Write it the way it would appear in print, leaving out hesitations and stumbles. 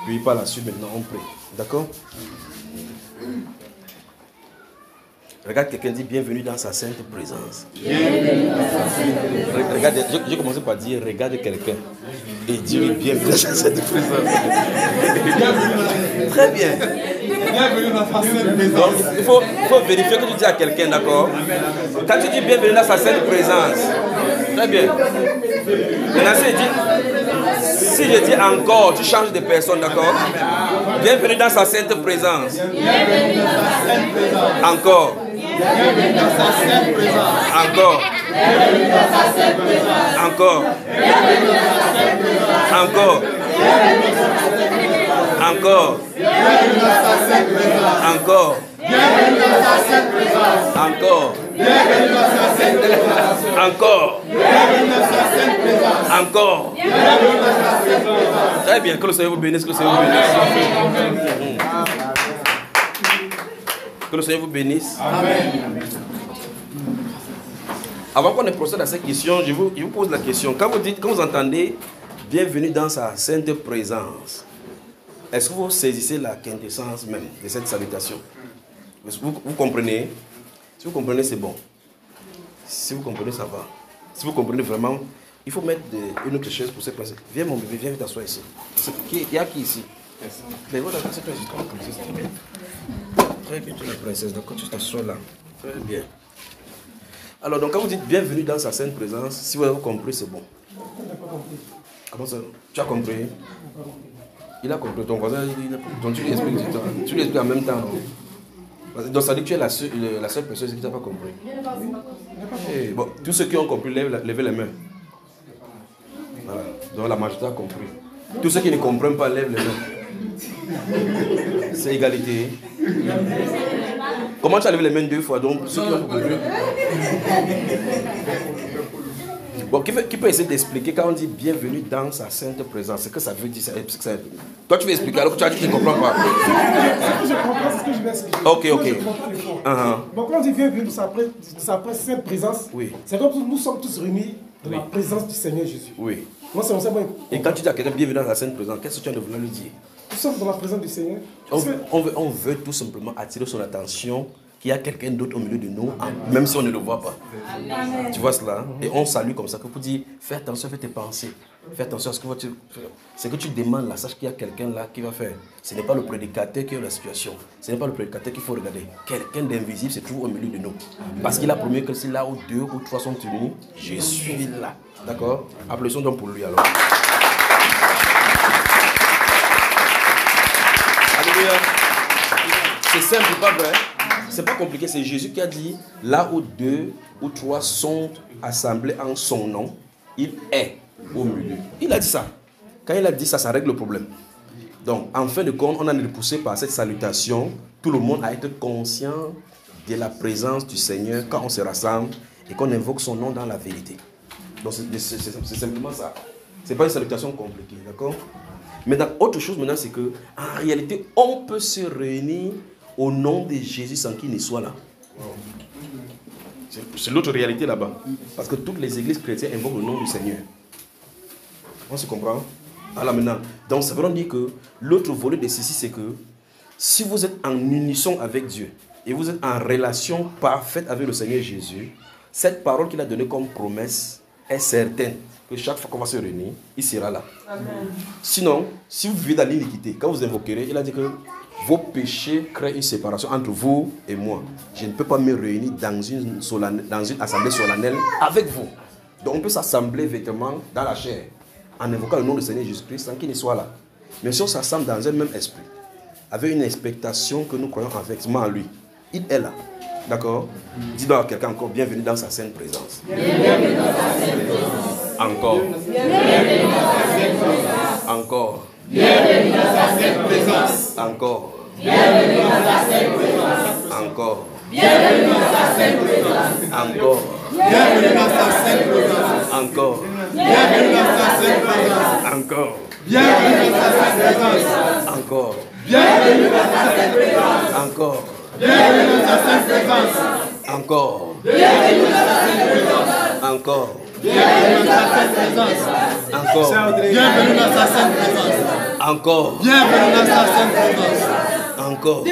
Puis par la suite, maintenant, on prie. D'accord? Regarde quelqu'un dit bienvenue dans sa sainte présence. Bienvenue dans sa sainte présence. Regarde, j'ai commencé par dire regarde quelqu'un et dis-lui bienvenue dans sa sainte présence. Très bien. Bienvenue dans sa sainte présence. Donc, il faut vérifier que tu dis à quelqu'un, d'accord? Quand tu dis bienvenue dans sa sainte présence, très bien. Maintenant, si je dis encore, tu changes de personne, d'accord? Bienvenue dans sa sainte présence. Bienvenue dans sa sainte présence. Encore. Bienvenue dans sa sainte présence. Encore. Bienvenue dans sa sainte présence. Encore. Bienvenue dans sa sainte présence. Encore. Bienvenue dans sa sainte présence. Encore. Bienvenue dans sa sainte présence. Encore. Bienvenue dans sa sainte présence. Encore. Bienvenue dans sa sainte présence. Encore. Bienvenue dans sa sainte présence. Encore. Bienvenue dans sa sainte présence. Très bien, que le Seigneur vous bénisse, que le Seigneur vous bénisse. Que le Seigneur vous bénisse. Amen. Avant qu'on ne procède à cette question, je vous pose la question. Quand vous entendez bienvenue dans sa sainte présence, est-ce que vous saisissez la quintessence même de cette salutation? Vous comprenez? Si vous comprenez, c'est bon. Si vous comprenez, ça va. Si vous comprenez vraiment, il faut mettre une autre chose pour cette personne. Viens mon bébé, viens t'asseoir ici. Il y a qui ici? Mais voilà, c'est toi, c'est comme princesse. Très bien. Très bien, tu es la princesse. Donc tu t'assois là. Très bien. Alors, donc quand vous dites bienvenue dans sa sainte présence, si vous avez compris, c'est bon. Comment ça? Tu as compris? Il a compris. Ton voisin, donc tu lui expliques du temps. Tu lui expliques en même temps. Donc ça dit que tu es la seule personne qui n'a pas compris. Et bon, tous ceux qui ont compris, levez les mains. Voilà. Donc la majorité a compris. Tous ceux qui ne comprennent pas, lèvent les mains. C'est égalité. Comment tu as levé les mains 2 fois? Donc ceux qui ont compris. Bon, qui peut essayer d'expliquer quand on dit bienvenue dans sa sainte présence? Ce que ça veut dire. Toi, tu veux expliquer alors que tu as dit que tu ne comprends pas. Je comprends ce que je vais expliquer. Ok. Donc, quand on dit bienvenue dans sa sainte présence, oui. C'est comme si nous sommes tous réunis dans la présence du Seigneur Jésus. Oui. Moi, c'est ça. Et quand tu dis à quelqu'un bienvenue dans la sainte présence, qu'est-ce que tu as de vouloir lui dire? Nous sommes dans la présence du Seigneur. On veut tout simplement attirer son attention qu'il y a quelqu'un d'autre au milieu de nous, même si on ne le voit pas. Amen. Tu vois cela? Et on salue comme ça, que pour dire, fais attention à tes pensées. Fais attention à ce que tu fais. Ce que tu demandes là, sache qu'il y a quelqu'un là qui va faire. Ce n'est pas le prédicateur qui est la situation. Ce n'est pas le prédicateur qu'il faut regarder. Quelqu'un d'invisible se trouve au milieu de nous. Parce qu'il a promis que si là où 2 ou 3 sont unis, je suis là. D'accord? Applaudissons donc pour lui alors. Alléluia. C'est simple, pas vrai? C'est pas compliqué, c'est Jésus qui a dit, là où 2 ou 3 sont assemblés en son nom, il est au milieu. Il a dit ça. Quand il a dit ça, ça règle le problème. Donc, en fin de compte, on a été poussé par cette salutation, tout le monde a été conscient de la présence du Seigneur quand on se rassemble et qu'on invoque son nom dans la vérité. Donc, c'est simplement ça. Ce n'est pas une salutation compliquée, d'accord? Maintenant, autre chose maintenant, c'est que en réalité, on peut se réunir au nom de Jésus sans qu'il ne soit là. C'est l'autre réalité là-bas. Parce que toutes les églises chrétiennes invoquent le nom du Seigneur. On se comprend? Alors maintenant, donc ça veut dire que l'autre volet de ceci, c'est que si vous êtes en unisson avec Dieu et vous êtes en relation parfaite avec le Seigneur Jésus, cette parole qu'il a donnée comme promesse est certaine que chaque fois qu'on va se réunir, il sera là. Amen. Sinon, si vous vivez dans l'iniquité, quand vous invoquerez, il a dit que vos péchés créent une séparation entre vous et moi. Je ne peux pas me réunir dans une assemblée solennelle avec vous. Donc on peut s'assembler vêtements dans la chair en invoquant le nom du Seigneur Jésus-Christ sans qu'il ne soit là. Mais si on s'assemble dans un même esprit, avec une expectation que nous croyons effectivement en lui, il est là. D'accord? Dis donc à quelqu'un encore, bienvenue dans sa sainte présence. Bienvenue dans sa sainte présence. Encore. Bienvenue dans sa sainte présence. Encore. Bienvenue dans sa sainte présence. Encore. Bienvenue dans sa sainte présence. Encore. Bienvenue dans sa sainte présence. Encore. Bienvenue dans sa sainte présence. Encore. Bienvenue dans sa sainte présence. Encore. Bienvenue dans sa sainte présence. Encore. Bienvenue dans sa sainte présence. Encore. Bienvenue dans sa sainte présence. Encore. Bienvenue dans sa sainte présence. Encore. Bienvenue dans sa sainte présence. Encore. Bienvenue dans sa sainte présence. Encore. Bienvenue dans sa sainte présence. Encore.